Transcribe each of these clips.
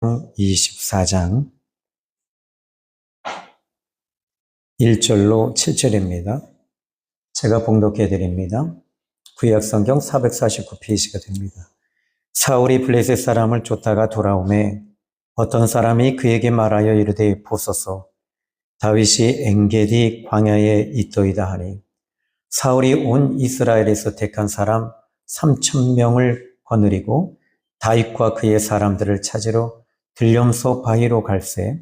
24장 1절로 7절입니다. 제가 봉독해 드립니다. 구약성경 449페이지가 됩니다. 사울이 블레셋 사람을 쫓다가 돌아오매 어떤 사람이 그에게 말하여 이르되 보소서 다윗이 엔게디 광야에 있도이다 하니 사울이 온 이스라엘에서 택한 사람 3,000명을 거느리고 다윗과 그의 사람들을 찾으러 들염소 바위로 갈새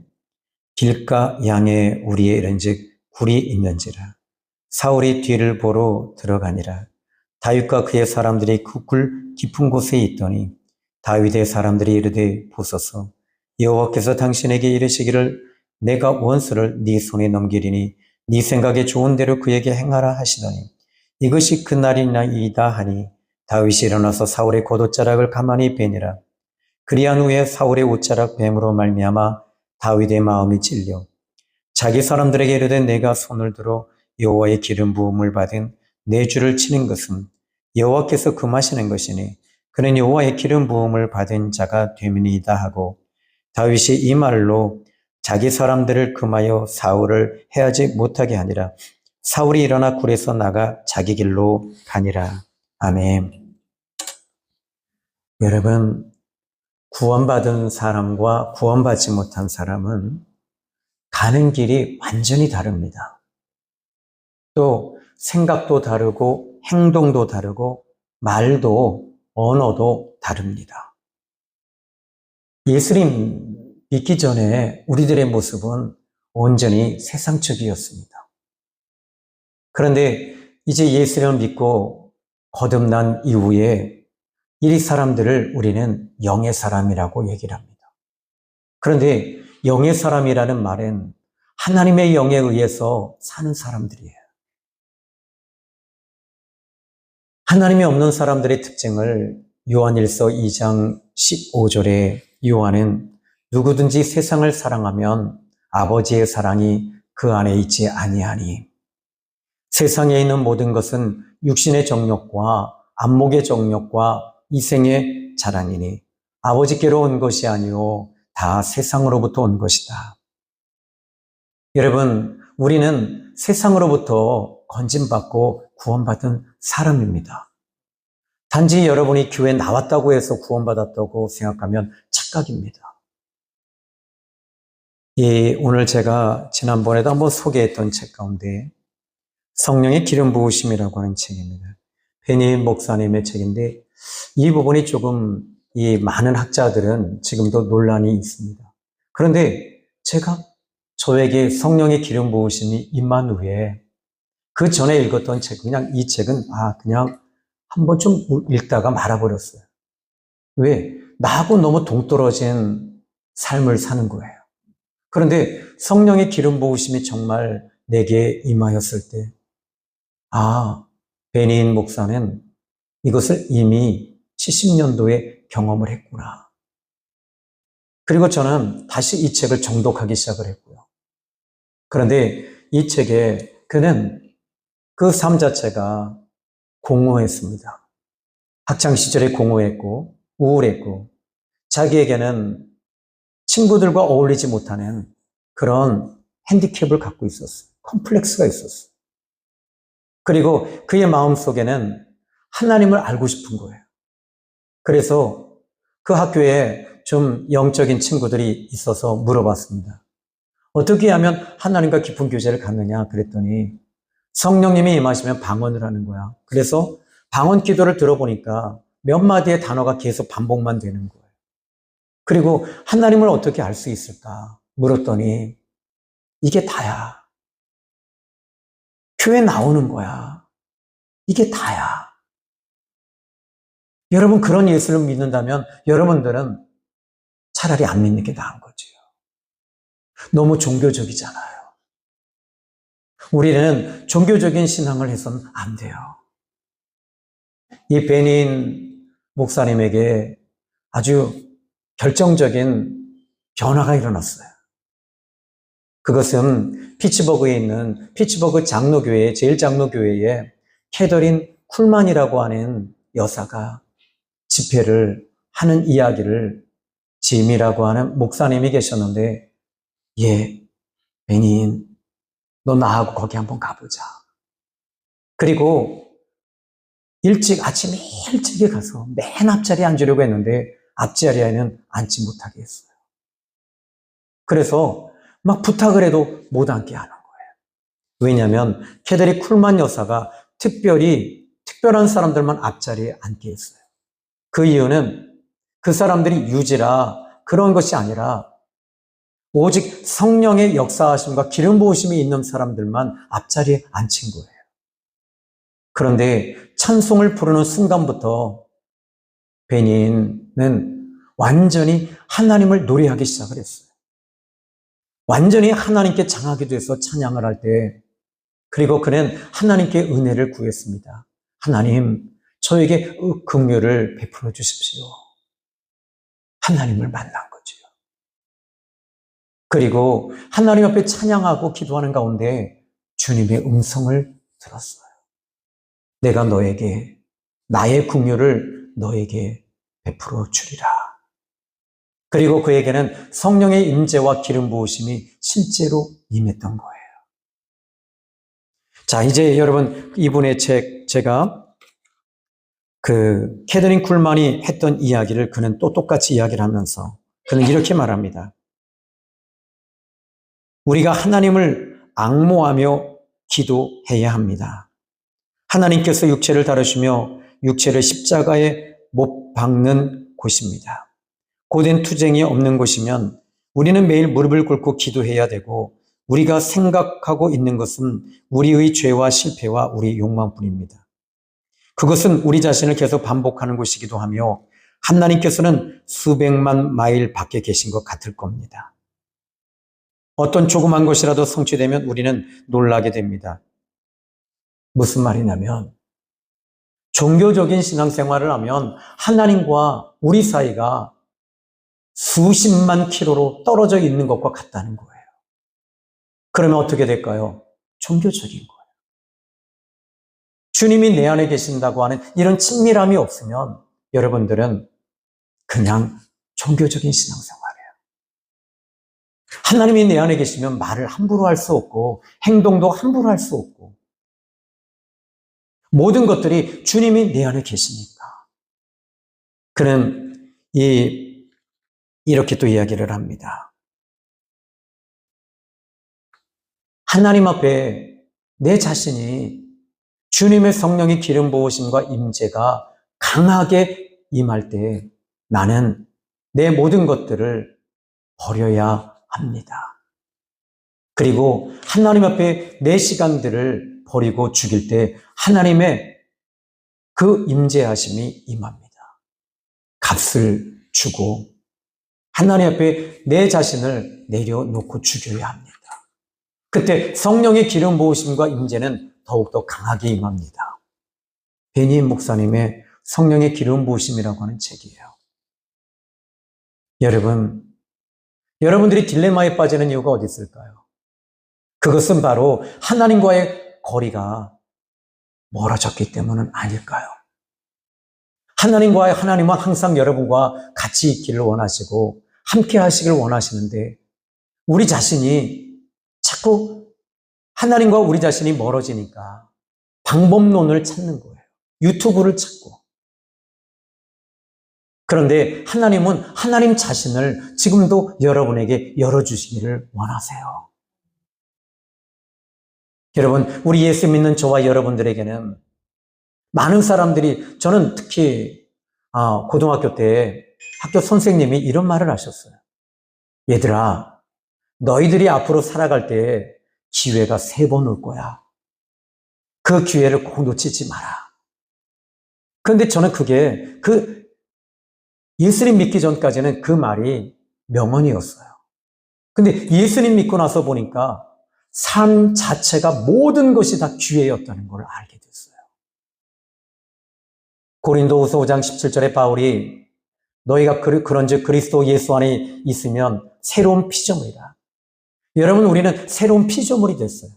길가 양의 우리에 이른즉 굴이 있는지라. 사울이 뒤를 보러 들어가니라. 다윗과 그의 사람들이 그 굴 깊은 곳에 있더니 다윗의 사람들이 이르되 보소서 여호와께서 당신에게 이르시기를 내가 원수를 네 손에 넘기리니 네 생각에 좋은 대로 그에게 행하라 하시더니 이것이 그날이나이다 하니 다윗이 일어나서 사울의 겉옷자락을 가만히 베니라. 그리한 후에 사울의 옷자락 뱀으로 말미암아 다윗의 마음이 찔려 자기 사람들에게 이르되 내가 손을 들어 여호와의 기름 부음을 받은 내 주를 치는 것은 여호와께서 금하시는 것이니 그는 여호와의 기름 부음을 받은 자가 됨이니이다 하고 다윗이 이 말로 자기 사람들을 금하여 사울을 해하지 못하게 하니라. 사울이 일어나 굴에서 나가 자기 길로 가니라. 아멘. 여러분, 구원받은 사람과 구원받지 못한 사람은 가는 길이 완전히 다릅니다. 또 생각도 다르고 행동도 다르고 말도 언어도 다릅니다. 예수님 믿기 전에 우리들의 모습은 온전히 세상적이었습니다. 그런데 이제 예수님을 믿고 거듭난 이후에 이 사람들을 우리는 영의 사람이라고 얘기를 합니다. 그런데 영의 사람이라는 말은 하나님의 영에 의해서 사는 사람들이에요. 하나님이 없는 사람들의 특징을 요한일서 2장 15절에 요한은 누구든지 세상을 사랑하면 아버지의 사랑이 그 안에 있지 아니하니 세상에 있는 모든 것은 육신의 정욕과 안목의 정욕과 이생의 자랑이니 아버지께로 온 것이 아니오 다 세상으로부터 온 것이다. 여러분, 우리는 세상으로부터 건진받고 구원받은 사람입니다. 단지 여러분이 교회에 나왔다고 해서 구원받았다고 생각하면 착각입니다. 오늘 제가 지난번에도 한번 소개했던 책 가운데 성령의 기름 부으심이라고 하는 책입니다. 베니 목사님의 책인데 이 부분이 조금 이 많은 학자들은 지금도 논란이 있습니다. 그런데 저에게 성령의 기름 부으심이 임한 후에 그 전에 읽었던 책, 그냥 이 책은 그냥 한번 좀 읽다가 말아버렸어요. 왜? 나하고 너무 동떨어진 삶을 사는 거예요. 그런데 성령의 기름 부으심이 정말 내게 임하였을 때, 베니인 목사는 이것을 이미 70년도에 경험을 했구나. 그리고 저는 다시 이 책을 정독하기 시작을 했고요. 그런데 이 책에 그는 그 삶 자체가 공허했습니다. 학창시절에 공허했고 우울했고 자기에게는 친구들과 어울리지 못하는 그런 핸디캡을 갖고 있었어요. 컴플렉스가 있었어요. 그리고 그의 마음속에는 하나님을 알고 싶은 거예요. 그래서 그 학교에 좀 영적인 친구들이 있어서 물어봤습니다. 어떻게 하면 하나님과 깊은 교제를 갖느냐 그랬더니 성령님이 임하시면 방언을 하는 거야. 그래서 방언 기도를 들어보니까 몇 마디의 단어가 계속 반복만 되는 거예요. 그리고 하나님을 어떻게 알 수 있을까 물었더니 이게 다야. 교회 나오는 거야. 이게 다야. 여러분 그런 예수를 믿는다면 여러분들은 차라리 안 믿는 게 나은 거죠. 너무 종교적이잖아요. 우리는 종교적인 신앙을 해서는 안 돼요. 이 베닌 목사님에게 아주 결정적인 변화가 일어났어요. 그것은 피츠버그에 있는 피츠버그 장로교회, 제일장로교회에 캐더린 쿨만이라고 하는 여사가 집회를 하는 이야기를 짐이라고 하는 목사님이 계셨는데, 예, 베닌, 너 나하고 거기 한번 가보자. 그리고 아침에 일찍이 가서 맨 앞자리에 앉으려고 했는데 앞자리에는 앉지 못하게 했어요. 그래서 막 부탁을 해도 못 앉게 하는 거예요. 왜냐하면 캐더리 쿨만 여사가 특별한 사람들만 앞자리에 앉게 했어요. 그 이유는 그 사람들이 유지라 그런 것이 아니라 오직 성령의 역사하심과 기름 부으심이 있는 사람들만 앞자리에 앉힌 거예요. 그런데 찬송을 부르는 순간부터 베닌은 완전히 하나님을 노래하기 시작을 했어요. 완전히 하나님께 장하게 돼서 찬양을 할 때, 그리고 그는 하나님께 은혜를 구했습니다. 하나님, 저에게 긍휼을 베풀어 주십시오. 하나님을 만난 거죠. 그리고 하나님 앞에 찬양하고 기도하는 가운데 주님의 음성을 들었어요. 내가 나의 긍휼을 너에게 베풀어 주리라. 그리고 그에게는 성령의 임재와 기름 부으심이 실제로 임했던 거예요. 자, 이제 여러분, 이분의 책, 제가 캐더린 쿨만이 했던 이야기를 그는 또 똑같이 이야기를 하면서 그는 이렇게 말합니다. 우리가 하나님을 앙모하며 기도해야 합니다. 하나님께서 육체를 다루시며 육체를 십자가에 못 박는 곳입니다. 고된 투쟁이 없는 곳이면 우리는 매일 무릎을 꿇고 기도해야 되고 우리가 생각하고 있는 것은 우리의 죄와 실패와 우리 욕망뿐입니다. 그것은 우리 자신을 계속 반복하는 것이기도 하며 하나님께서는 수백만 마일 밖에 계신 것 같을 겁니다. 어떤 조그만 것이라도 성취되면 우리는 놀라게 됩니다. 무슨 말이냐면 종교적인 신앙생활을 하면 하나님과 우리 사이가 수십만 킬로로 떨어져 있는 것과 같다는 거예요. 그러면 어떻게 될까요? 종교적인 거예요. 주님이 내 안에 계신다고 하는 이런 친밀함이 없으면 여러분들은 그냥 종교적인 신앙생활이에요. 하나님이 내 안에 계시면 말을 함부로 할 수 없고 행동도 함부로 할 수 없고 모든 것들이 주님이 내 안에 계시니까. 그는 이렇게 또 이야기를 합니다. 하나님 앞에 내 자신이 주님의 성령의 기름 부으심과 임재가 강하게 임할 때 나는 내 모든 것들을 버려야 합니다. 그리고 하나님 앞에 내 시간들을 버리고 죽일 때 하나님의 그 임재하심이 임합니다. 값을 주고 하나님 앞에 내 자신을 내려놓고 죽여야 합니다. 그때 성령의 기름 부으심과 임재는 더욱더 강하게 임합니다. 베닌 목사님의 성령의 기름 부으심이라고 하는 책이에요. 여러분들이 딜레마에 빠지는 이유가 어디 있을까요? 그것은 바로 하나님과의 거리가 멀어졌기 때문은 아닐까요? 하나님은 항상 여러분과 같이 있기를 원하시고 함께 하시길 원하시는데 우리 자신이 자꾸 하나님과 우리 자신이 멀어지니까 방법론을 찾는 거예요. 유튜브를 찾고. 그런데 하나님은 하나님 자신을 지금도 여러분에게 열어주시기를 원하세요. 여러분, 우리 예수 믿는 저와 여러분들에게는 많은 사람들이, 저는 특히 고등학교 때 학교 선생님이 이런 말을 하셨어요. 얘들아, 너희들이 앞으로 살아갈 때 기회가 3번 올 거야. 그 기회를 꼭 놓치지 마라. 그런데 저는 예수님 믿기 전까지는 그 말이 명언이었어요. 근데 예수님 믿고 나서 보니까 삶 자체가 모든 것이 다 기회였다는 걸 알게 됐어요. 고린도후서 5장 17절에 바울이 너희가 그런즉 그리스도 예수 안에 있으면 새로운 피조물이다. 여러분, 우리는 새로운 피조물이 됐어요.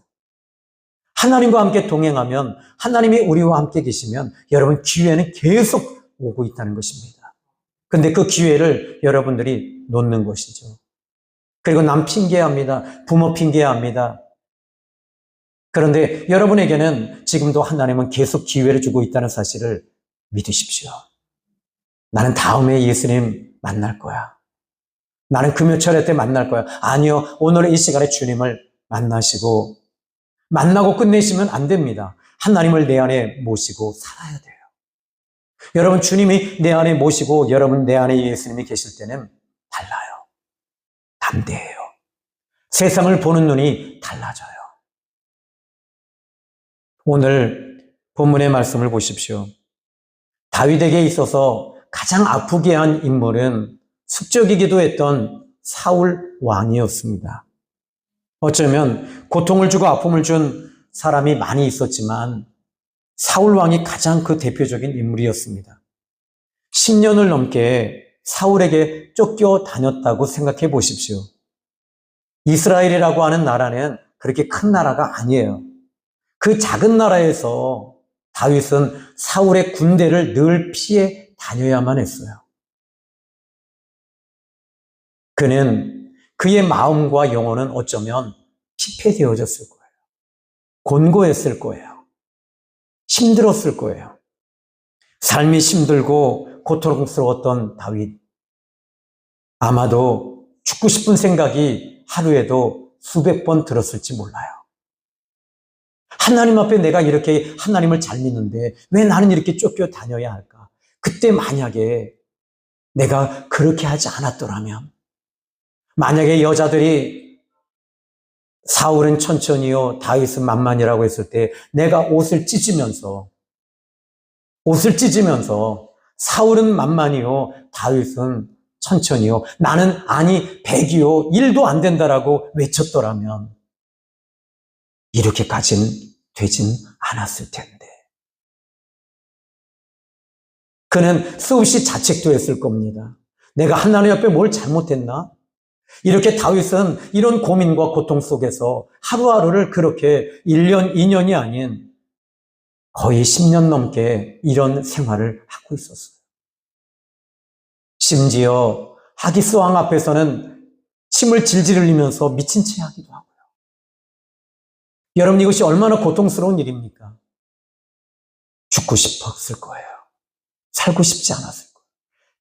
하나님과 함께 동행하면, 하나님이 우리와 함께 계시면 여러분 기회는 계속 오고 있다는 것입니다. 근데 그 기회를 여러분들이 놓는 것이죠. 그리고 남 핑계합니다. 부모 핑계합니다. 그런데 여러분에게는 지금도 하나님은 계속 기회를 주고 있다는 사실을 믿으십시오. 나는 다음에 예수님 만날 거야. 나는 금요철에 때 만날 거야. 아니요. 오늘 이 시간에 주님을 만나시고 만나고 끝내시면 안 됩니다. 하나님을 내 안에 모시고 살아야 돼요. 여러분 주님이 내 안에 모시고 여러분 내 안에 예수님이 계실 때는 달라요. 담대해요. 세상을 보는 눈이 달라져요. 오늘 본문의 말씀을 보십시오. 다윗에게 있어서 가장 아프게 한 인물은 숙적이기도 했던 사울 왕이었습니다. 어쩌면 고통을 주고 아픔을 준 사람이 많이 있었지만 사울 왕이 가장 그 대표적인 인물이었습니다. 10년을 넘게 사울에게 쫓겨 다녔다고 생각해 보십시오. 이스라엘이라고 하는 나라는 그렇게 큰 나라가 아니에요. 그 작은 나라에서 다윗은 사울의 군대를 늘 피해 다녀야만 했어요. 그는 그의 마음과 영혼은 어쩌면 피폐되어졌을 거예요. 곤고했을 거예요. 힘들었을 거예요. 삶이 힘들고 고통스러웠던 다윗. 아마도 죽고 싶은 생각이 하루에도 수백 번 들었을지 몰라요. 하나님 앞에 내가 이렇게 하나님을 잘 믿는데 왜 나는 이렇게 쫓겨 다녀야 할까? 그때 만약에 내가 그렇게 하지 않았더라면, 만약에 여자들이 사울은 천천히요, 다윗은 만만이라고 했을 때 내가 옷을 찢으면서 사울은 만만이요, 다윗은 천천히요, 나는 아니 100이요, 1도 안 된다라고 외쳤더라면 이렇게까지는 되진 않았을 텐데. 그는 수없이 자책도 했을 겁니다. 내가 하나님 앞에 뭘 잘못했나? 이렇게 다윗은 이런 고민과 고통 속에서 하루하루를 그렇게 1년, 2년이 아닌 거의 10년 넘게 이런 생활을 하고 있었어요. 심지어 하기스 왕 앞에서는 침을 질질 흘리면서 미친 채 하기도 하고요. 여러분, 이것이 얼마나 고통스러운 일입니까? 죽고 싶었을 거예요. 살고 싶지 않았을 거예요.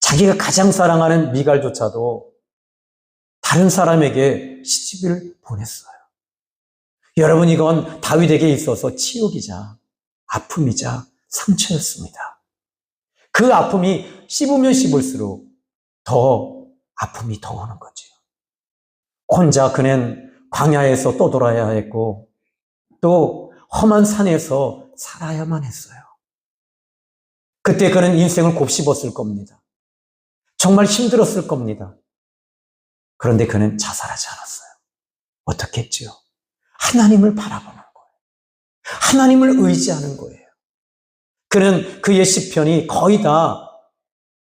자기가 가장 사랑하는 미갈조차도 다른 사람에게 시집을 보냈어요. 여러분, 이건 다윗에게 있어서 치욕이자 아픔이자 상처였습니다. 그 아픔이 씹으면 씹을수록 더 아픔이 더 오는 거죠. 혼자 그는 광야에서 떠돌아야 했고 또 험한 산에서 살아야만 했어요. 그때 그는 인생을 곱씹었을 겁니다. 정말 힘들었을 겁니다. 그런데 그는 자살하지 않았어요. 어떻게 했죠? 하나님을 바라보는 거예요. 하나님을 의지하는 거예요. 그는 그의 시편이 거의 다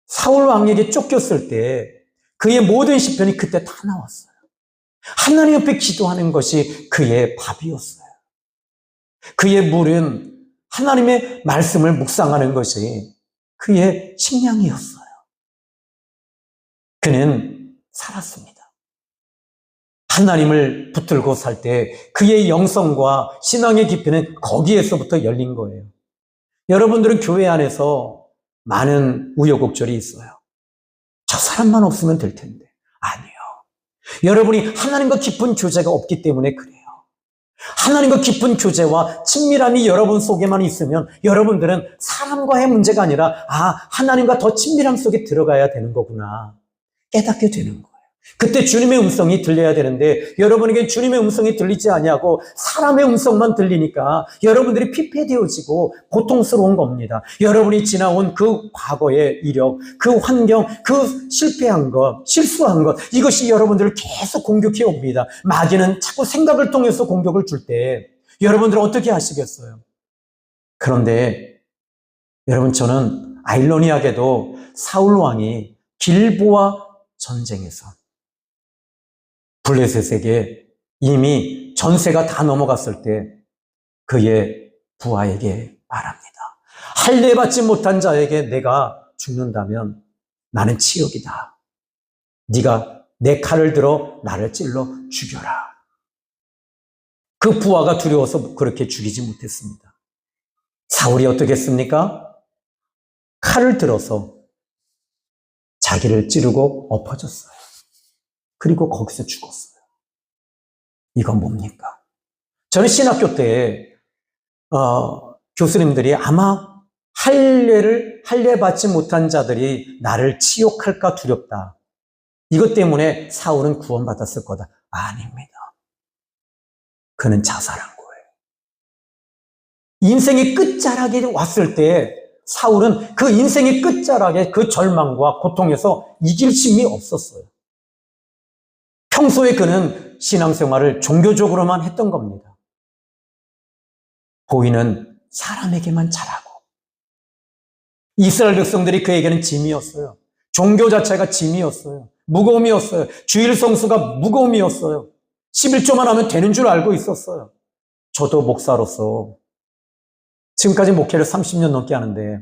사울 왕에게 쫓겼을 때 그의 모든 시편이 그때 다 나왔어요. 하나님 앞에 기도하는 것이 그의 밥이었어요. 그의 물은 하나님의 말씀을 묵상하는 것이 그의 식량이었어요. 그는 살았습니다. 하나님을 붙들고 살 때 그의 영성과 신앙의 깊이는 거기에서부터 열린 거예요. 여러분들은 교회 안에서 많은 우여곡절이 있어요. 저 사람만 없으면 될 텐데. 아니요. 여러분이 하나님과 깊은 교제가 없기 때문에 그래요. 하나님과 깊은 교제와 친밀함이 여러분 속에만 있으면 여러분들은 사람과의 문제가 아니라 하나님과 더 친밀함 속에 들어가야 되는 거구나 깨닫게 되는 거예요. 그때 주님의 음성이 들려야 되는데 여러분에게 주님의 음성이 들리지 아니하고 사람의 음성만 들리니까 여러분들이 피폐되어지고 고통스러운 겁니다. 여러분이 지나온 그 과거의 이력, 그 환경, 그 실패한 것, 실수한 것, 이것이 여러분들을 계속 공격해 옵니다. 마귀는 자꾸 생각을 통해서 공격을 줄 때 여러분들은 어떻게 하시겠어요? 그런데 여러분, 저는 아이러니하게도 사울 왕이 길보아 전쟁에서 블레셋에게 이미 전세가 다 넘어갔을 때 그의 부하에게 말합니다. 할례 받지 못한 자에게 내가 죽는다면 나는 치욕이다. 네가 내 칼을 들어 나를 찔러 죽여라. 그 부하가 두려워서 그렇게 죽이지 못했습니다. 사울이 어떻게 했습니까? 칼을 들어서 자기를 찌르고 엎어졌어요. 그리고 거기서 죽었어요. 이건 뭡니까? 저는 신학교 때 교수님들이 아마 할례 받지 못한 자들이 나를 치욕할까 두렵다. 이것 때문에 사울은 구원받았을 거다. 아닙니다. 그는 자살한 거예요. 인생의 끝자락에 왔을 때 사울은 그 인생의 끝자락에 그 절망과 고통에서 이길 힘이 없었어요. 평소에 그는 신앙생활을 종교적으로만 했던 겁니다. 보이는 사람에게만 잘하고, 이스라엘 백성들이 그에게는 짐이었어요. 종교 자체가 짐이었어요. 무거움이었어요. 주일 성수가 무거움이었어요. 11조만 하면 되는 줄 알고 있었어요. 저도 목사로서 지금까지 목회를 30년 넘게 하는데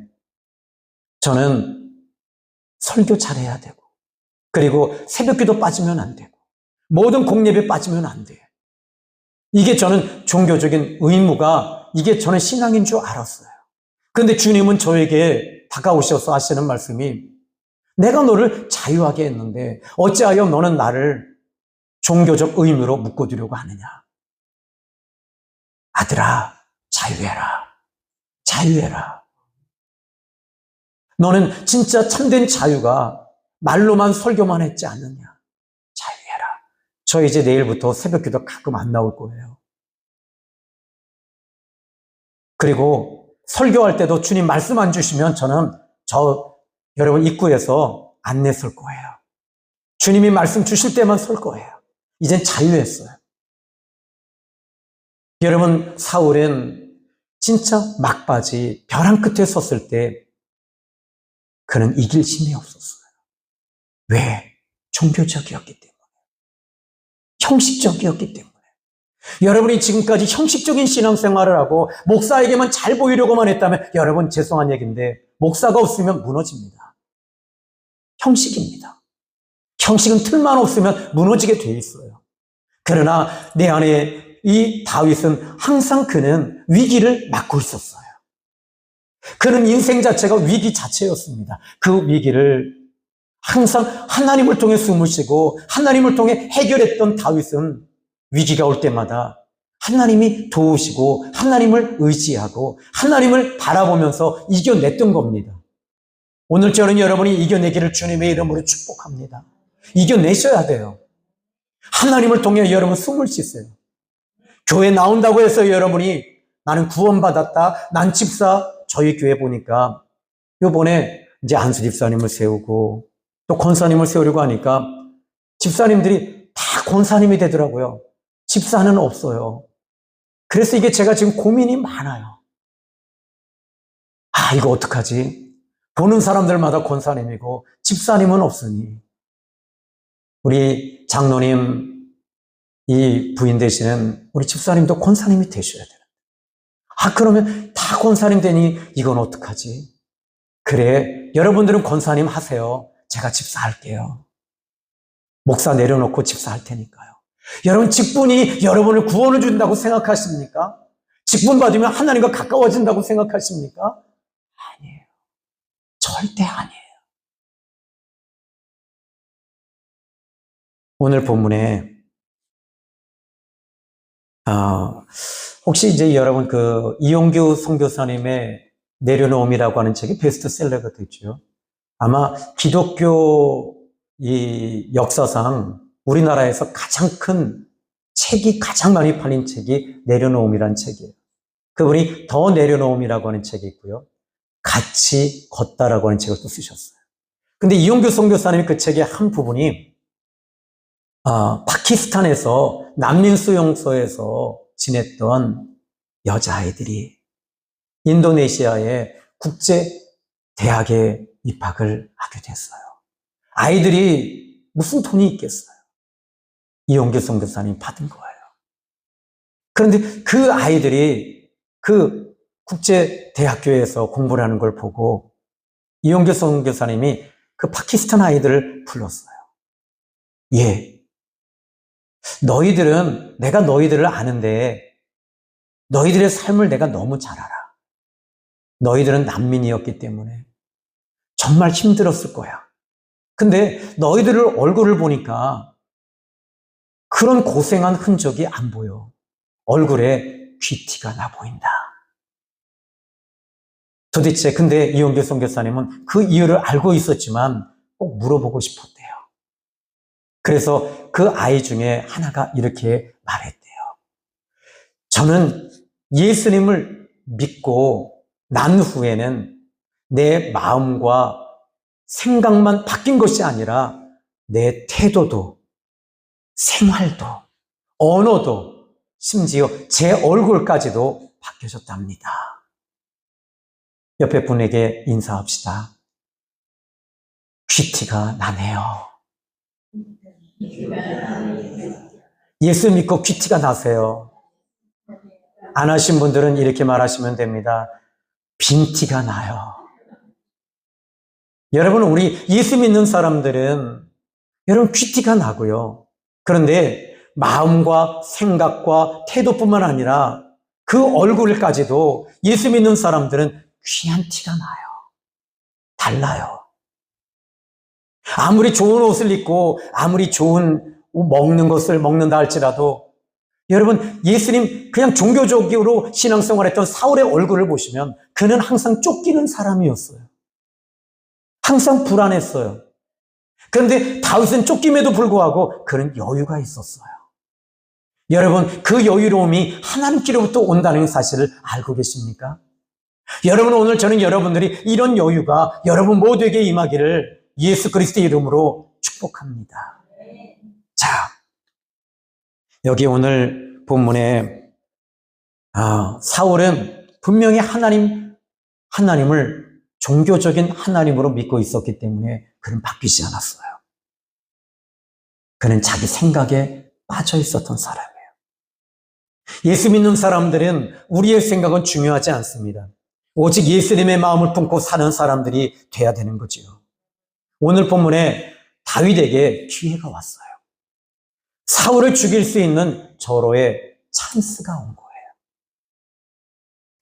저는 설교 잘해야 되고, 그리고 새벽기도 빠지면 안 되고, 모든 공예배 빠지면 안 돼요. 이게 저는 종교적인 의무가, 이게 저는 신앙인 줄 알았어요. 그런데 주님은 저에게 다가오셔서 하시는 말씀이, 내가 너를 자유하게 했는데 어찌하여 너는 나를 종교적 의무로 묶어두려고 하느냐. 아들아, 자유해라. 자유해라. 너는 진짜 참된 자유가 말로만 설교만 했지 않느냐. 자유해라. 저 이제 내일부터 새벽기도 가끔 안 나올 거예요. 그리고 설교할 때도 주님 말씀 안 주시면 저는 여러분 입구에서 안내 설 거예요. 주님이 말씀 주실 때만 설 거예요. 이젠 자유했어요. 여러분, 사울은 진짜 막바지 벼랑 끝에 섰을 때 그는 이길 힘이 없었어요. 왜? 종교적이었기 때문에. 형식적이었기 때문에. 여러분이 지금까지 형식적인 신앙생활을 하고 목사에게만 잘 보이려고만 했다면 여러분 죄송한 얘기인데 목사가 없으면 무너집니다. 형식입니다. 형식은 틀만 없으면 무너지게 돼 있어요. 그러나 내 안에 이 다윗은 항상 그는 위기를 맞고 있었어요. 그는 인생 자체가 위기 자체였습니다. 그 위기를 항상 하나님을 통해 숨을 쉬고 하나님을 통해 해결했던 다윗은 위기가 올 때마다 하나님이 도우시고 하나님을 의지하고 하나님을 바라보면서 이겨냈던 겁니다. 오늘 저는 여러분이 이겨내기를 주님의 이름으로 축복합니다. 이겨내셔야 돼요. 하나님을 통해 여러분 숨을 쉬세요. 교회 나온다고 해서 여러분이 나는 구원받았다, 난 집사, 저희 교회 보니까 요번에 이제 안수 집사님을 세우고 또 권사님을 세우려고 하니까 집사님들이 다 권사님이 되더라고요. 집사는 없어요. 그래서 이게 제가 지금 고민이 많아요. 아, 이거 어떡하지? 보는 사람들마다 권사님이고 집사님은 없으니 우리 장로님 이 부인 되시는 우리 집사님도 권사님이 되셔야 돼요. 아, 그러면 다 권사님 되니 이건 어떡하지? 그래, 여러분들은 권사님 하세요. 제가 집사할게요. 목사 내려놓고 집사할 테니까요. 여러분 직분이 여러분을 구원을 준다고 생각하십니까? 직분 받으면 하나님과 가까워진다고 생각하십니까? 아니에요. 절대 아니에요. 오늘 본문에 혹시 이제 여러분 그 이용규 선교사님의 내려놓음이라고 하는 책이 베스트셀러가 됐죠. 아마 기독교 이 역사상 우리나라에서 가장 큰 책이 가장 많이 팔린 책이 내려놓음이라는 책이에요. 그분이 더 내려놓음이라고 하는 책이 있고요. 같이 걷다라고 하는 책을 또 쓰셨어요. 근데 이용규 선교사님이 그 책의 한 부분이 파키스탄에서 난민 수용소에서 지냈던 여자아이들이 인도네시아의 국제대학에 입학을 하게 됐어요. 아이들이 무슨 돈이 있겠어요? 이용규 선교사님이 받은 거예요. 그런데 그 아이들이 그 국제대학교에서 공부를 하는 걸 보고 이용규 선교사님이 그 파키스탄 아이들을 불렀어요. 예. 너희들은 내가 너희들을 아는데 너희들의 삶을 내가 너무 잘 알아. 너희들은 난민이었기 때문에 정말 힘들었을 거야. 근데 너희들 얼굴을 보니까 그런 고생한 흔적이 안 보여. 얼굴에 귀티가 나 보인다. 도대체 근데 이용규 선교사님은 그 이유를 알고 있었지만 꼭 물어보고 싶었대요. 그래서 그 아이 중에 하나가 이렇게 말했대요. 저는 예수님을 믿고 난 후에는 내 마음과 생각만 바뀐 것이 아니라 내 태도도, 생활도, 언어도, 심지어 제 얼굴까지도 바뀌어졌답니다. 옆에 분에게 인사합시다. 귀티가 나네요. 예수 믿고 귀티가 나세요. 안 하신 분들은 이렇게 말하시면 됩니다. 빈티가 나요. 여러분, 우리 예수 믿는 사람들은 여러분 귀티가 나고요. 그런데 마음과 생각과 태도뿐만 아니라 그 얼굴까지도 예수 믿는 사람들은 귀한 티가 나요. 달라요. 아무리 좋은 옷을 입고 아무리 좋은 먹는 것을 먹는다 할지라도 여러분, 예수님 그냥 종교적으로 신앙생활했던 사울의 얼굴을 보시면 그는 항상 쫓기는 사람이었어요. 항상 불안했어요. 그런데 다윗은 쫓김에도 불구하고 그는 여유가 있었어요. 여러분, 그 여유로움이 하나님께로부터 온다는 사실을 알고 계십니까? 여러분, 오늘 저는 여러분들이 이런 여유가 여러분 모두에게 임하기를 예수 그리스도의 이름으로 축복합니다. 자, 여기 오늘 본문에 사울은 분명히 하나님을 종교적인 하나님으로 믿고 있었기 때문에 그는 바뀌지 않았어요. 그는 자기 생각에 빠져 있었던 사람이에요. 예수 믿는 사람들은 우리의 생각은 중요하지 않습니다. 오직 예수님의 마음을 품고 사는 사람들이 돼야 되는 거지요. 오늘 본문에 다윗에게 기회가 왔어요. 사울을 죽일 수 있는 절호의 찬스가 온 거예요.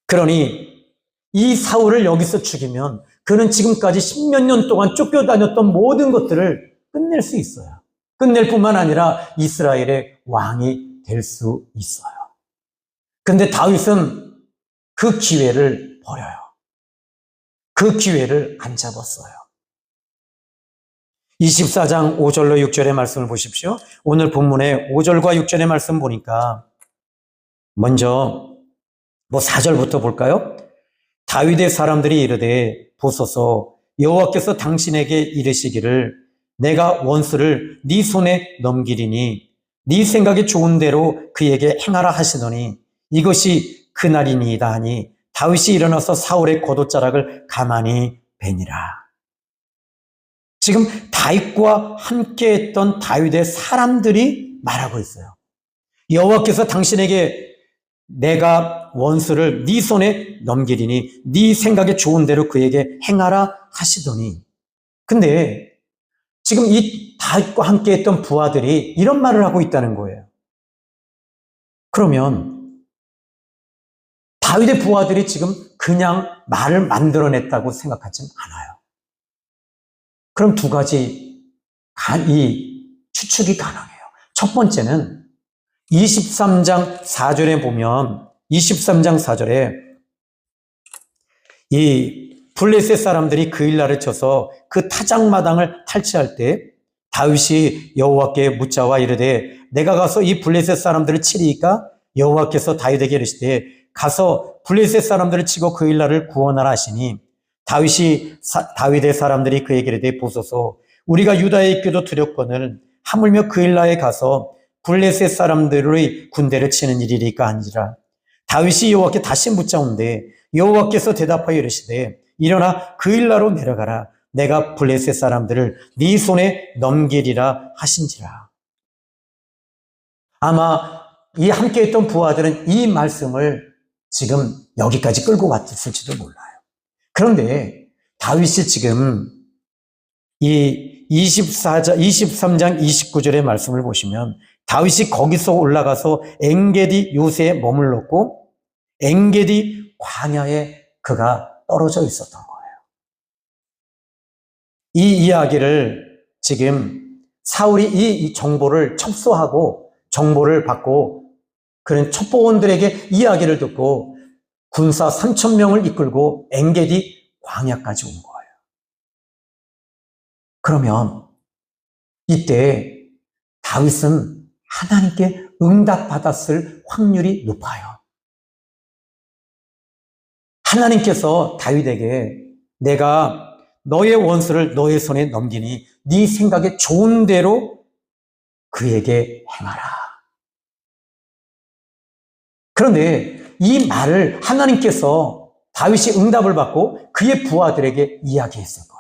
그러니 이 사울을 여기서 죽이면 그는 지금까지 10몇 년 동안 쫓겨다녔던 모든 것들을 끝낼 수 있어요. 끝낼 뿐만 아니라 이스라엘의 왕이 될 수 있어요. 근데 다윗은 그 기회를 버려요. 그 기회를 안 잡았어요. 24장 5절로 6절의 말씀을 보십시오. 오늘 본문의 5절과 6절의 말씀 보니까 먼저 4절부터 볼까요? 다윗의 사람들이 이르되 보소서 여호와께서 당신에게 이르시기를 내가 원수를 네 손에 넘기리니 네 생각이 좋은 대로 그에게 행하라 하시더니 이것이 그날이니이다 하니 다윗이 일어나서 사울의 겉옷자락을 가만히 베니라. 지금 다윗과 함께했던 다윗의 사람들이 말하고 있어요. 여호와께서 당신에게 내가 원수를 네 손에 넘기리니 네 생각에 좋은 대로 그에게 행하라 하시더니, 근데 지금 이 다윗과 함께했던 부하들이 이런 말을 하고 있다는 거예요. 그러면 다윗의 부하들이 지금 그냥 말을 만들어냈다고 생각하지는 않아요. 그럼 두 가지 이 추측이 가능해요. 첫 번째는 23장 4절에 보면 23장 4절에 이 블레셋 사람들이 그 일날을 쳐서 그 타작마당을 탈취할 때 다윗이 여호와께 묻자와 이르되 내가 가서 이 블레셋 사람들을 치리이까? 여호와께서 다윗에게 이르시되 가서 블레셋 사람들을 치고 그 일날을 구원하라 하시니 다윗의 사람들이 그에게 이르되 보소서 우리가 유다에 있기도 두렵거늘 하물며 그 일날에 가서 블레셋 사람들의 군대를 치는 일이리까 아니라. 다윗이 여호와께 다시 묻자온데 여호와께서 대답하여 이르시되 일어나 그 일나로 내려가라. 내가 블레셋 사람들을 네 손에 넘기리라 하신지라. 아마 이 함께했던 부하들은 이 말씀을 지금 여기까지 끌고 왔을지도 몰라요. 그런데 다윗이 지금 이 23장 29절의 말씀을 보시면 다윗이 거기서 올라가서 엔게디 요새에 머물렀고 엔게디 광야에 그가 떨어져 있었던 거예요. 이 이야기를 지금 사울이 이 정보를 첩수하고 정보를 받고 그런 첩보원들에게 이야기를 듣고 군사 3,000명을 이끌고 엔게디 광야까지 온 거예요. 그러면 이때 다윗은 하나님께 응답받았을 확률이 높아요. 하나님께서 다윗에게 내가 너의 원수를 너의 손에 넘기니 네 생각에 좋은 대로 그에게 행하라. 그런데 이 말을 하나님께서 다윗이 응답을 받고 그의 부하들에게 이야기했을 거예요.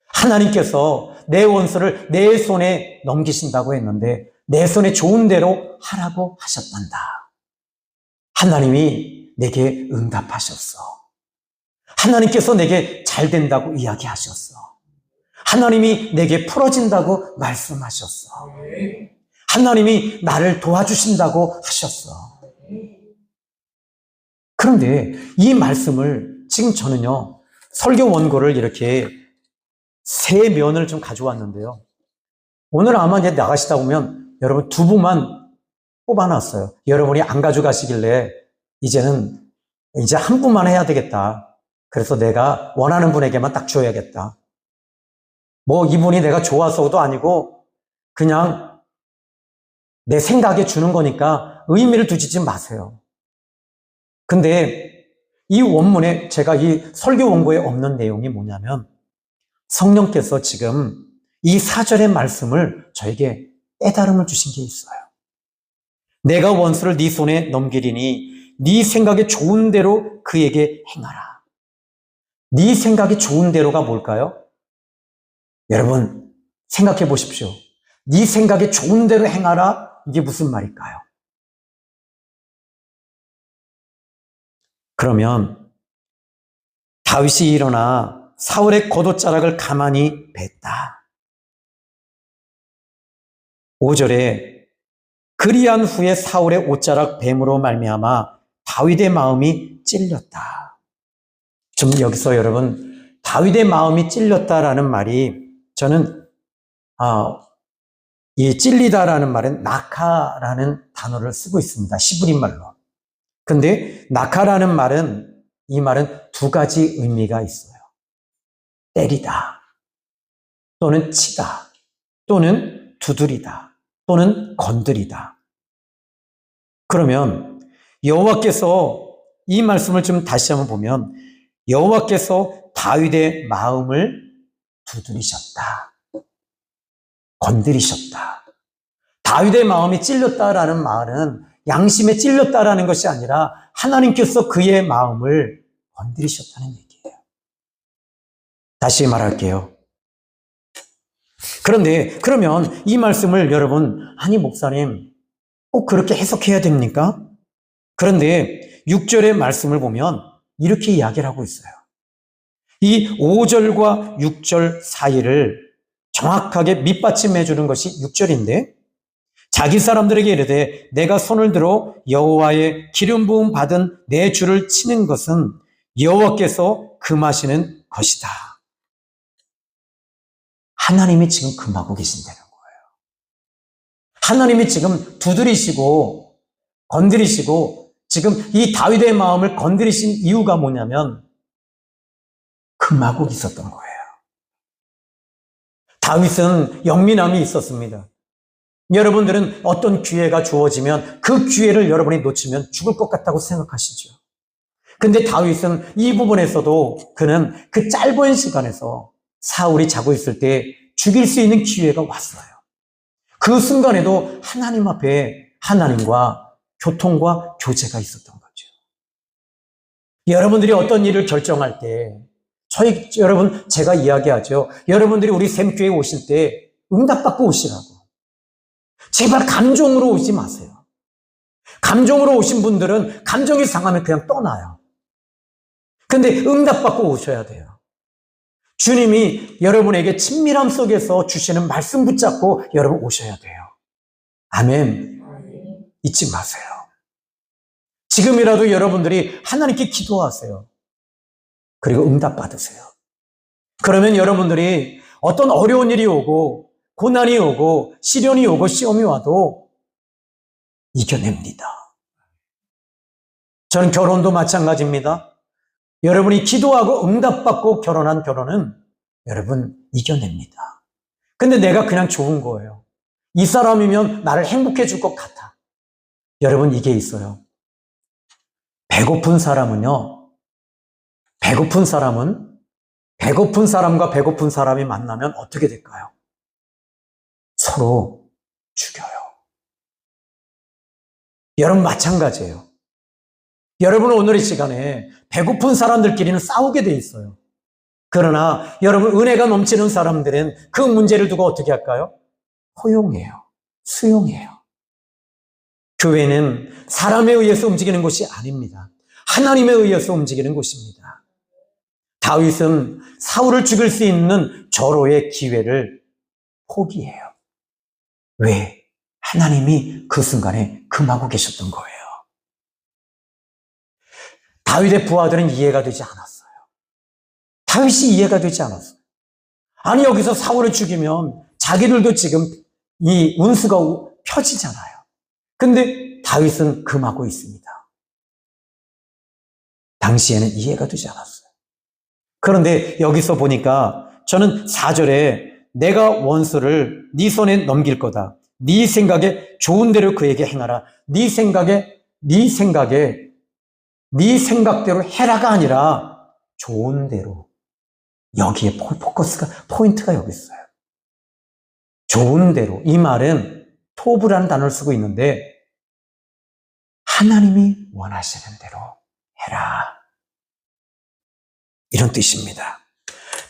하나님께서 내 원수를 내 손에 넘기신다고 했는데 내 손에 좋은 대로 하라고 하셨단다. 하나님이 내게 응답하셨어. 하나님께서 내게 잘 된다고 이야기하셨어. 하나님이 내게 풀어진다고 말씀하셨어. 하나님이 나를 도와주신다고 하셨어. 그런데 이 말씀을 지금 저는요, 설교 원고를 이렇게 세 면을 좀 가져왔는데요. 오늘 아마 이제 나가시다 보면 여러분 두 부만 뽑아놨어요. 여러분이 안 가져가시길래 이제는 이제 한 부만 해야 되겠다. 그래서 내가 원하는 분에게만 딱 줘야겠다. 뭐 이분이 내가 좋아서도 아니고 그냥 내 생각에 주는 거니까 의미를 두지 마세요. 근데 이 원문에 제가 이 설교 원고에 없는 내용이 뭐냐면 성령께서 지금 이 4절의 말씀을 저에게 깨달음을 주신 게 있어요. 내가 원수를 네 손에 넘기리니 네 생각에 좋은 대로 그에게 행하라. 네 생각에 좋은 대로가 뭘까요? 여러분 생각해 보십시오. 네 생각에 좋은 대로 행하라. 이게 무슨 말일까요? 그러면 다윗이 일어나 사울의 겉옷자락을 가만히 뱄다. 5절에 그리한 후에 사울의 옷자락 뱀으로 말미암아 다윗의 마음이 찔렸다. 좀 여기서 여러분 다윗의 마음이 찔렸다라는 말이 저는 이 찔리다라는 말은 낙하라는 단어를 쓰고 있습니다. 히브리 말로. 근데 낙하라는 말은 이 말은 두 가지 의미가 있어요. 때리다, 또는 치다, 또는 두드리다, 또는 건드리다. 그러면 여호와께서 이 말씀을 좀 다시 한번 보면 여호와께서 다윗의 마음을 두드리셨다, 건드리셨다. 다윗의 마음이 찔렸다라는 말은 양심에 찔렸다라는 것이 아니라 하나님께서 그의 마음을 건드리셨다는 얘기예요. 다시 말할게요. 그런데 그러면 이 말씀을 여러분, 아니 목사님 꼭 그렇게 해석해야 됩니까? 그런데 6절의 말씀을 보면 이렇게 이야기를 하고 있어요. 이 5절과 6절 사이를 정확하게 밑받침해 주는 것이 6절인데 자기 사람들에게 이르되 내가 손을 들어 여호와의 기름 부음 받은 내 주를 치는 것은 여호와께서 금하시는 것이다. 하나님이 지금 금하고 계신다는 거예요. 하나님이 지금 두드리시고 건드리시고 지금 이 다윗의 마음을 건드리신 이유가 뭐냐면 금하고 있었던 거예요. 다윗은 영민함이 있었습니다. 여러분들은 어떤 기회가 주어지면 그 기회를 여러분이 놓치면 죽을 것 같다고 생각하시죠. 근데 다윗은 이 부분에서도 그는 그 짧은 시간에서 사울이 자고 있을 때 죽일 수 있는 기회가 왔어요. 그 순간에도 하나님 앞에 하나님과 교통과 교제가 있었던 거죠. 여러분들이 어떤 일을 결정할 때 여러분 제가 이야기하죠. 여러분들이 우리 샘교회 오실 때 응답받고 오시라고. 제발 감정으로 오지 마세요. 감정으로 오신 분들은 감정이 상하면 그냥 떠나요. 근데 응답받고 오셔야 돼요. 주님이 여러분에게 친밀함 속에서 주시는 말씀 붙잡고 여러분 오셔야 돼요. 아멘. 잊지 마세요. 지금이라도 여러분들이 하나님께 기도하세요. 그리고 응답 받으세요. 그러면 여러분들이 어떤 어려운 일이 오고 고난이 오고 시련이 오고 시험이 와도 이겨냅니다. 저는 결혼도 마찬가지입니다. 여러분이 기도하고 응답받고 결혼한 결혼은 여러분 이겨냅니다. 근데 내가 그냥 좋은 거예요. 이 사람이면 나를 행복해 줄 것 같아. 여러분 이게 있어요. 배고픈 사람은요. 배고픈 사람과 배고픈 사람이 만나면 어떻게 될까요? 서로 죽여요. 여러분 마찬가지예요. 여러분은 오늘 이 시간에 배고픈 사람들끼리는 싸우게 돼 있어요. 그러나 여러분 은혜가 넘치는 사람들은 그 문제를 두고 어떻게 할까요? 허용해요. 수용해요. 교회는 사람에 의해서 움직이는 곳이 아닙니다. 하나님에 의해서 움직이는 곳입니다. 다윗은 사울을 죽일 수 있는 절호의 기회를 포기해요. 왜? 하나님이 그 순간에 금하고 계셨던 거예요. 다윗의 부하들은 이해가 되지 않았어요. 다윗이 이해가 되지 않았어요. 아니 여기서 사울을 죽이면 자기들도 지금 이 운수가 펴지잖아요. 근데 다윗은 금하고 있습니다. 당시에는 이해가 되지 않았어요. 그런데 여기서 보니까 저는 4절에 내가 원수를 네 손에 넘길 거다. 네 생각에 좋은 대로 그에게 행하라. 네 생각대로 해라가 아니라 좋은 대로. 여기에 포인트가 여기 있어요. 좋은 대로. 이 말은 토부라는 단어를 쓰고 있는데 하나님이 원하시는 대로 해라. 이런 뜻입니다.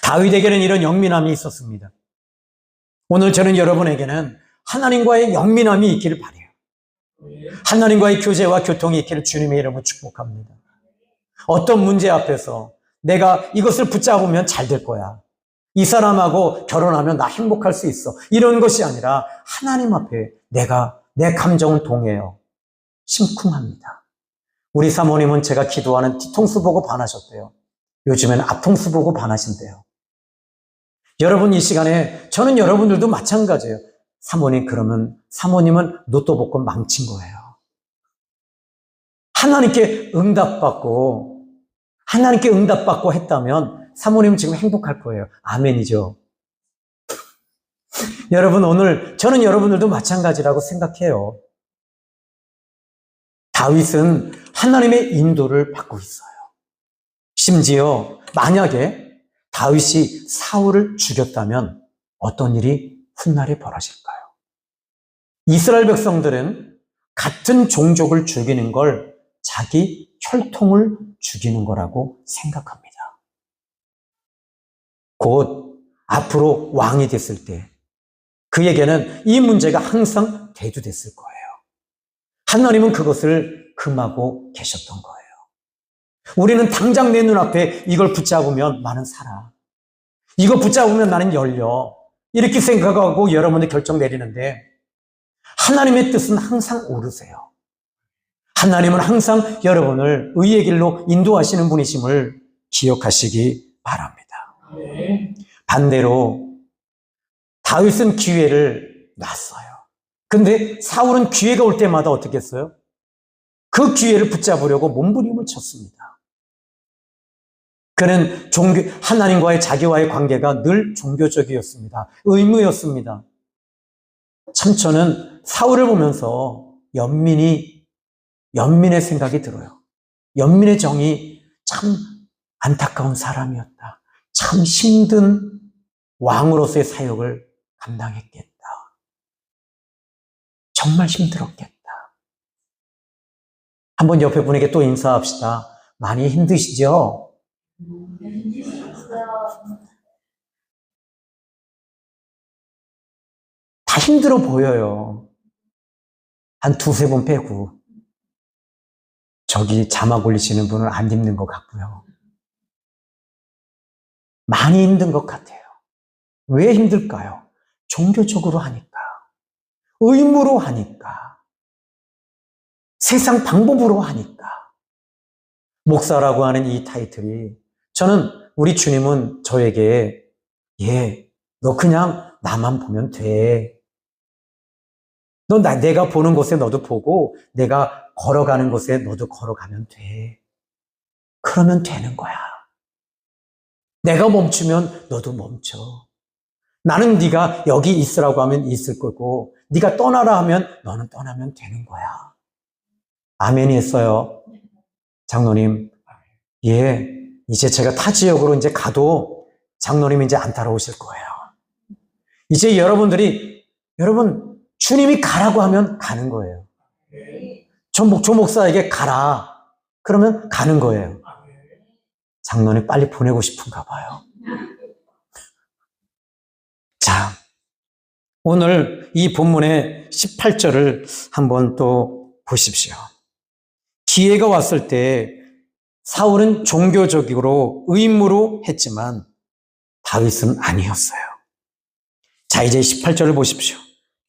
다윗에게는 이런 영민함이 있었습니다. 오늘 저는 여러분에게는 하나님과의 영민함이 있기를 바라요. 하나님과의 교제와 교통이 있기를 주님의 이름으로 축복합니다. 어떤 문제 앞에서 내가 이것을 붙잡으면 잘 될 거야. 이 사람하고 결혼하면 나 행복할 수 있어. 이런 것이 아니라 하나님 앞에 내 감정은 동해요. 심쿵합니다. 우리 사모님은 제가 기도하는 뒤통수 보고 반하셨대요. 요즘에는 앞통수 보고 반하신대요. 여러분 이 시간에 저는 여러분들도 마찬가지예요. 사모님 그러면 사모님은 로또 복권 망친 거예요. 하나님께 응답받고 했다면 사모님은 지금 행복할 거예요. 아멘이죠. 여러분 오늘 저는 여러분들도 마찬가지라고 생각해요. 다윗은 하나님의 인도를 받고 있어요. 심지어 만약에 다윗이 사울을 죽였다면 어떤 일이 훗날에 벌어질까요? 이스라엘 백성들은 같은 종족을 죽이는 걸 자기 혈통을 죽이는 거라고 생각합니다. 곧 앞으로 왕이 됐을 때 그에게는 이 문제가 항상 대두됐을 거예요. 하나님은 그것을 금하고 계셨던 거예요. 우리는 당장 내 눈앞에 이걸 붙잡으면 나는 살아. 이거 붙잡으면 나는 열려. 이렇게 생각하고 여러분이 결정 내리는데 하나님의 뜻은 항상 오르세요. 하나님은 항상 여러분을 의의 길로 인도하시는 분이심을 기억하시기 바랍니다. 반대로 다윗은 기회를 놨어요. 근데 사울은 기회가 올 때마다 어떻게 했어요? 그 기회를 붙잡으려고 몸부림을 쳤습니다. 그는 하나님과의 자기와의 관계가 늘 종교적이었습니다. 의무였습니다. 참 저는 사울을 보면서 연민의 생각이 들어요. 연민의 정이 참 안타까운 사람이었다. 참 힘든 왕으로서의 사역을 감당했겠다. 정말 힘들었겠다. 한번 옆에 분에게 또 인사합시다. 많이 힘드시죠? 다 힘들어 보여요. 한 두세 번 빼고. 저기 자막 올리시는 분은 안 힘든 것 같고요. 많이 힘든 것 같아요. 왜 힘들까요? 종교적으로 하니까, 의무로 하니까, 세상 방법으로 하니까. 목사라고 하는 이 타이틀이, 저는 우리 주님은 저에게 너 그냥 나만 보면 돼. 내가 보는 곳에 너도 보고 내가 걸어가는 곳에 너도 걸어가면 돼. 그러면 되는 거야. 내가 멈추면 너도 멈춰. 나는 네가 여기 있으라고 하면 있을 거고 네가 떠나라 하면 너는 떠나면 되는 거야. 아멘이 했어요. 장로님, 이제 제가 타 지역으로 이제 가도 장로님 이제 안 따라오실 거예요. 이제 여러분, 주님이 가라고 하면 가는 거예요. 조 목사에게 가라. 그러면 가는 거예요. 장로님 빨리 보내고 싶은가 봐요. 자, 오늘 이 본문의 18절을 한번 또 보십시오. 기회가 왔을 때 사울은 종교적으로 의무로 했지만 다윗은 아니었어요. 자, 이제 18절을 보십시오.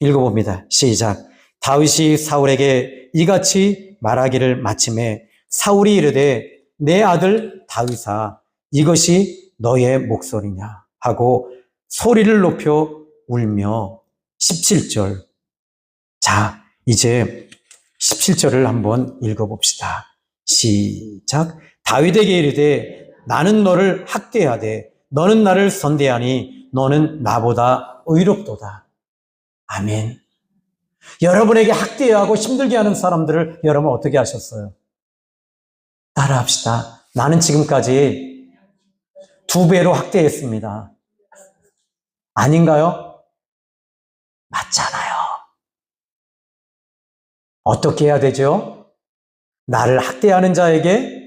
읽어봅니다. 시작. 다윗이 사울에게 이같이 말하기를 마침에 사울이 이르되 내 아들 다윗아 이것이 너의 목소리냐 하고 소리를 높여 울며 17절. 자, 이제 17절을 한번 읽어봅시다. 시작. 다윗에게 이르되 나는 너를 학대하되 너는 나를 선대하니 너는 나보다 의롭도다. 아멘. 여러분에게 학대하고 힘들게 하는 사람들을 여러분 어떻게 하셨어요? 따라합시다. 나는 지금까지 2배로 학대했습니다. 아닌가요? 맞잖아요. 어떻게 해야 되죠? 나를 학대하는 자에게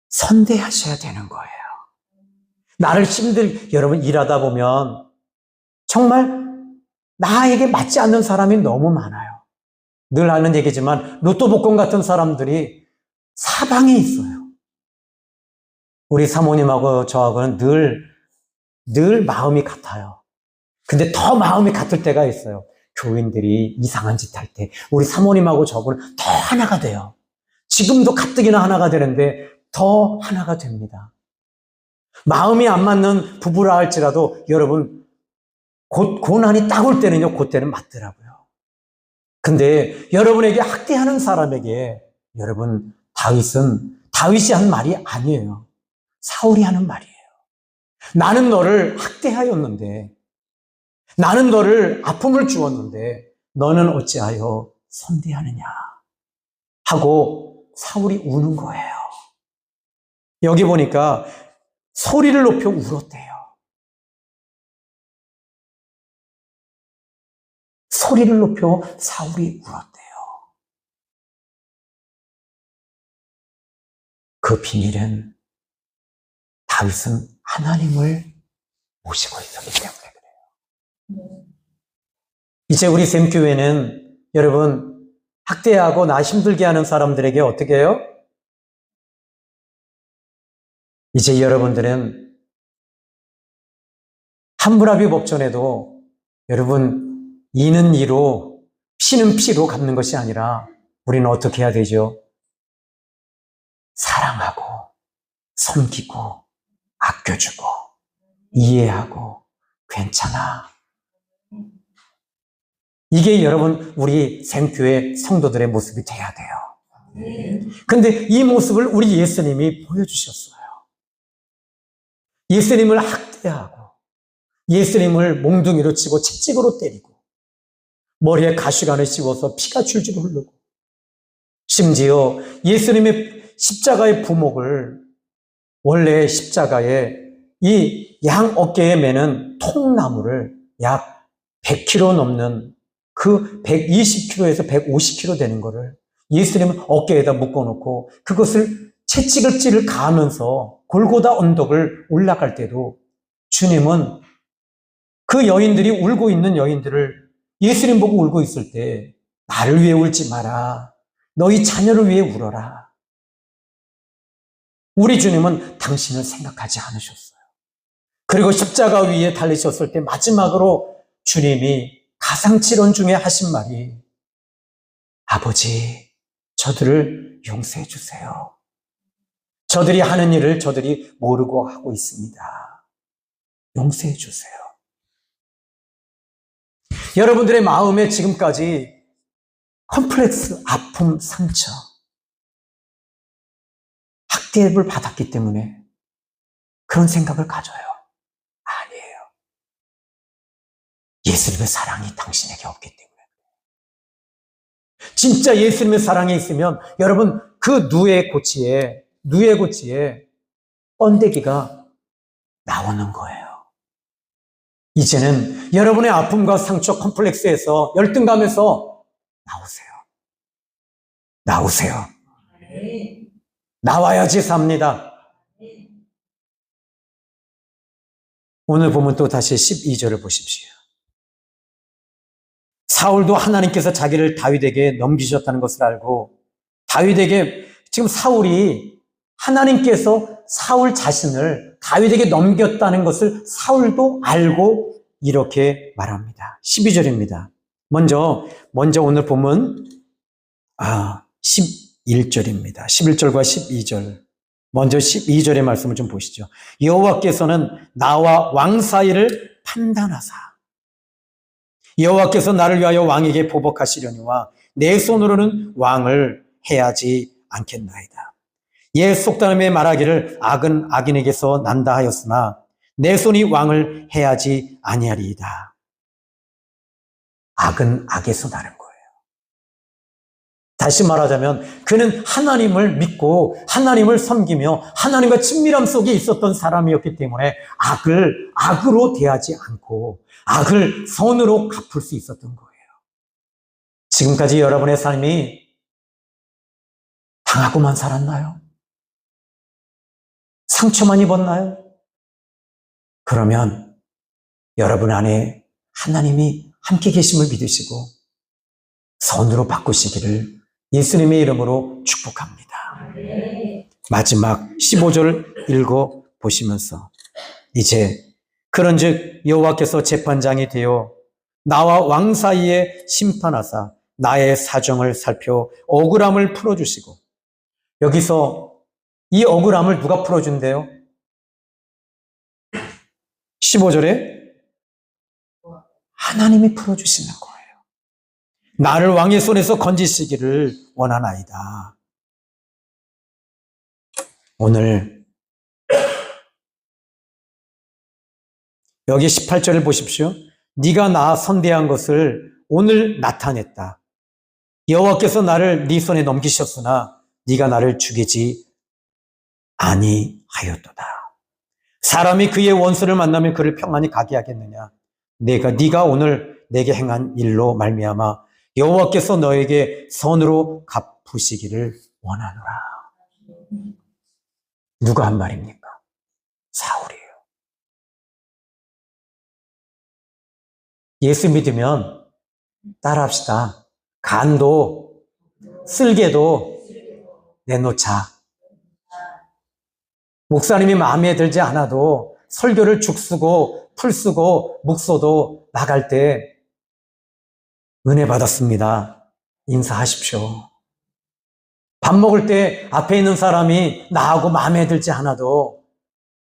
선대하셔야 되는 거예요. 나를 여러분 일하다 보면 정말 나에게 맞지 않는 사람이 너무 많아요. 늘 하는 얘기지만 로또 복권 같은 사람들이 사방에 있어요. 우리 사모님하고 저하고는 늘 마음이 같아요. 근데 더 마음이 같을 때가 있어요. 교인들이 이상한 짓 할 때 우리 사모님하고 저하고는 더 하나가 돼요. 지금도 가뜩이나 하나가 되는데 더 하나가 됩니다. 마음이 안 맞는 부부라 할지라도 여러분 고난이 딱 올 때는요, 그때는 맞더라고요. 근데 여러분에게 학대하는 사람에게 여러분 다윗이 한 말이 아니에요. 사울이 하는 말이에요. 나는 너를 학대하였는데 나는 너를 아픔을 주었는데 너는 어찌하여 선대하느냐 하고 사울이 우는 거예요. 여기 보니까 소리를 높여 울었대요. 소리를 높여 사울이 울었대요. 그 비밀은 다윗은 하나님을 모시고 있었기 때문에 그래요. 이제 우리 샘교회는 여러분 학대하고 나 힘들게 하는 사람들에게 어떻게 해요? 이제 여러분들은 함무라비 법전에도 여러분 이는 이로 피는 피로 갚는 것이 아니라 우리는 어떻게 해야 되죠? 사랑하고 섬기고 아껴주고 이해하고 괜찮아. 이게 여러분 우리 샘교회 성도들의 모습이 돼야 돼요. 근데 이 모습을 우리 예수님이 보여주셨어요. 예수님을 학대하고 예수님을 몽둥이로 치고 채찍으로 때리고 머리에 가시관을 씌워서 피가 줄줄 흐르고 심지어 예수님의 십자가의 부목을 원래 십자가에 이 양 어깨에 매는 통나무를 약 100kg 넘는 그 120kg에서 150kg 되는 거를 예수님은 어깨에다 묶어놓고 그것을 채찍을 가하면서 골고다 언덕을 올라갈 때도 주님은 그 여인들이 울고 있는 여인들을 예수님 보고 울고 있을 때 나를 위해 울지 마라. 너희 자녀를 위해 울어라. 우리 주님은 당신을 생각하지 않으셨어요. 그리고 십자가 위에 달리셨을 때 마지막으로 주님이 가상칠언 중에 하신 말이 아버지, 저들을 용서해 주세요. 저들이 하는 일을 저들이 모르고 하고 있습니다. 용서해 주세요. 여러분들의 마음에 지금까지 컴플렉스, 아픔, 상처, 학대를 받았기 때문에 그런 생각을 가져요. 아니에요. 예수님의 사랑이 당신에게 없기 때문에. 진짜 예수님의 사랑이 있으면 여러분 그 누에 고치에 번데기가 나오는 거예요. 이제는 여러분의 아픔과 상처, 컴플렉스에서 열등감에서 나오세요. 나와야지 삽니다. 오늘 보면 또 다시 12절을 보십시오. 사울도 하나님께서 자기를 다윗에게 넘기셨다는 것을 알고 다윗에게 지금 사울이 하나님께서 사울 자신을 다윗에게 넘겼다는 것을 사울도 알고 이렇게 말합니다. 12절입니다. 먼저 오늘 보면 11절입니다. 11절과 12절. 먼저 12절의 말씀을 좀 보시죠. 여호와께서는 나와 왕 사이를 판단하사 여호와께서 나를 위하여 왕에게 보복하시려니와 내 손으로는 왕을 해하지 않겠나이다. 옛 속담에 말하기를 악은 악인에게서 난다 하였으나 내 손이 왕을 해하지 아니하리이다. 악은 악에서 나는 거예요. 다시 말하자면 그는 하나님을 믿고 하나님을 섬기며 하나님과 친밀함 속에 있었던 사람이었기 때문에 악을 악으로 대하지 않고 악을 선으로 갚을 수 있었던 거예요. 지금까지 여러분의 삶이 당하고만 살았나요? 상처만 입었나요? 그러면 여러분 안에 하나님이 함께 계심을 믿으시고 선으로 바꾸시기를 예수님의 이름으로 축복합니다. 마지막 15절 읽어보시면서 이제 그런즉 여호와께서 재판장이 되어 나와 왕 사이에 심판하사 나의 사정을 살펴 억울함을 풀어주시고 여기서 이 억울함을 누가 풀어준대요? 15절에 하나님이 풀어주시는 거예요. 나를 왕의 손에서 건지시기를 원하나이다. 오늘 여기 18절을 보십시오. 네가 나 선대한 것을 오늘 나타냈다. 여호와께서 나를 네 손에 넘기셨으나 네가 나를 죽이지 아니하였도다. 사람이 그의 원수를 만나면 그를 평안히 가게 하겠느냐? 네가 오늘 내게 행한 일로 말미암아 여호와께서 너에게 선으로 갚으시기를 원하노라. 누가 한 말입니까? 사울이에요. 예수 믿으면 따라합시다. 간도 쓸개도 내놓자. 목사님이 마음에 들지 않아도 설교를 죽쓰고 풀쓰고 묵서도 나갈 때 은혜 받았습니다. 인사하십시오. 밥 먹을 때 앞에 있는 사람이 나하고 마음에 들지 않아도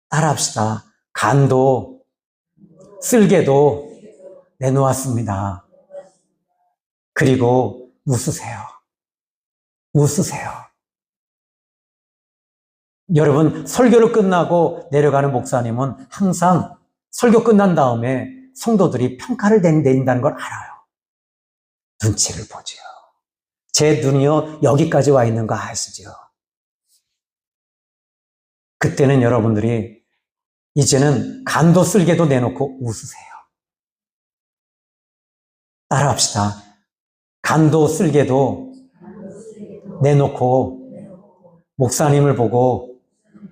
따라합시다. 간도 쓸개도 내놓았습니다. 그리고 웃으세요. 여러분, 설교를 끝나고 내려가는 목사님은 항상 설교 끝난 다음에 성도들이 평가를 내린다는 걸 알아요. 눈치를 보지요. 제 눈이요, 여기까지 와 있는 거 아시죠? 그때는 여러분들이 이제는 간도 쓸개도 내놓고 웃으세요. 따라합시다. 간도 쓸개도 내놓고 목사님을 보고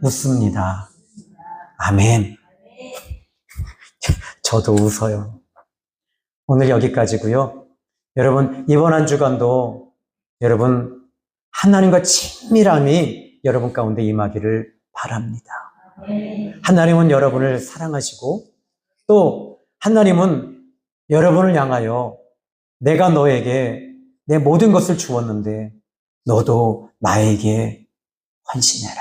웃습니다. 아멘. 저도 웃어요. 오늘 여기까지고요. 여러분, 이번 한 주간도 여러분 하나님과 친밀함이 여러분 가운데 임하기를 바랍니다. 하나님은 여러분을 사랑하시고 또 하나님은 여러분을 향하여 내가 너에게 내 모든 것을 주었는데 너도 나에게 헌신해라.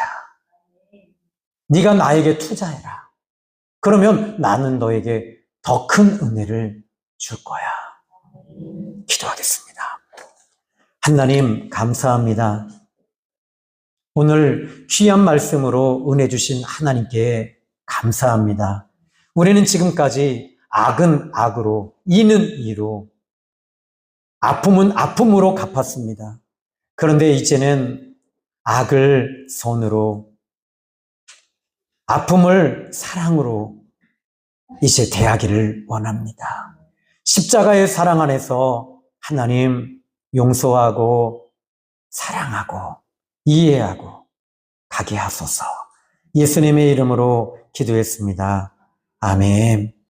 네가 나에게 투자해라. 그러면 나는 너에게 더 큰 은혜를 줄 거야. 기도하겠습니다. 하나님 감사합니다. 오늘 귀한 말씀으로 은혜 주신 하나님께 감사합니다. 우리는 지금까지 악은 악으로, 이는 이로, 아픔은 아픔으로 갚았습니다. 그런데 이제는 악을 선으로, 아픔을 사랑으로 이제 대하기를 원합니다. 십자가의 사랑 안에서 하나님 용서하고 사랑하고 이해하고 가게 하소서. 예수님의 이름으로 기도했습니다. 아멘.